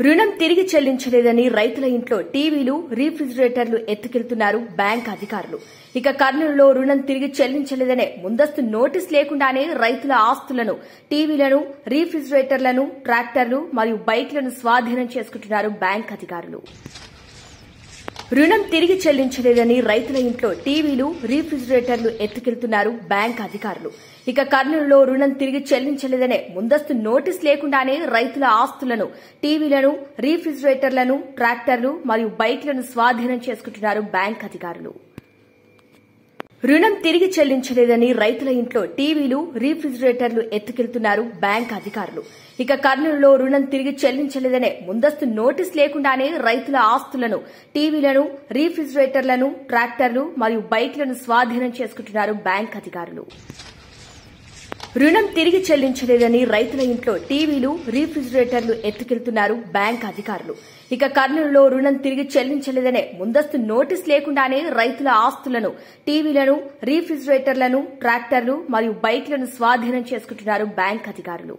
రుణం తిరిగి చెల్లించలేదని రైతుల ఇంట్లో టీవీలు, రీఫ్రిజిరేటర్లు ఎత్తుకెళ్తున్నారు బ్యాంక్ అధికారులు. ఇక కర్నూలులో రుణం తిరిగి చెల్లించలేదనే ముందస్తు నోటీస్ లేకుండానే రైతుల ఆస్తులను, టీవీలను, రీఫ్రిజిరేటర్లను, ట్రాక్టర్లు మరియు బైక్లను స్వాధీనం చేసుకుంటున్నారు బ్యాంక్ అధికారులు. రుణం తిరిగి చెల్లించలేదని రైతుల ఇంట్లో టీవీలు, రీఫ్రిజిరేటర్లు ఎత్తుకెళ్తున్నారు బ్యాంక్ అధికారులు. ఇక కర్నూలులో రుణం తిరిగి చెల్లించలేదనే ముందస్తు నోటీస్ లేకుండానే రైతుల ఆస్తులను, టీవీలను, రీఫ్రిజిరేటర్లను, ట్రాక్టర్లు మరియు బైక్లను స్వాధీనం చేసుకుంటున్నారు బ్యాంక్ అధికారులు. రుణం తిరిగి చెల్లించలేదని రైతుల ఇంట్లో టీవీలు, రీఫ్రిజిరేటర్లు ఎత్తుకెళ్తున్నారు బ్యాంక్ అధికారులు. ఇక కర్నూలులో రుణం తిరిగి చెల్లించలేదనే ముందస్తు నోటీస్ లేకుండానే రైతుల ఆస్తులను, టీవీలను, రీఫ్రిజిరేటర్లను, ట్రాక్టర్లు మరియు బైక్లను స్వాధీనం చేసుకుంటున్నారు బ్యాంక్ అధికారులు. రుణం తిరిగి చెల్లించలేదని రైతుల ఇంట్లో టీవీలు, రీఫ్రిజిరేటర్లు ఎత్తుకెళ్తున్నారు బ్యాంక్ అధికారులు. ఇక కర్నూలులో రుణం తిరిగి చెల్లించలేదనే ముందస్తు నోటీస్ లేకుండానే రైతుల ఆస్తులను, టీవీలను, రీఫ్రిజిరేటర్లను, ట్రాక్టర్లు మరియు బైక్లను స్వాధీనం చేసుకుంటున్నారు బ్యాంక్ అధికారులు.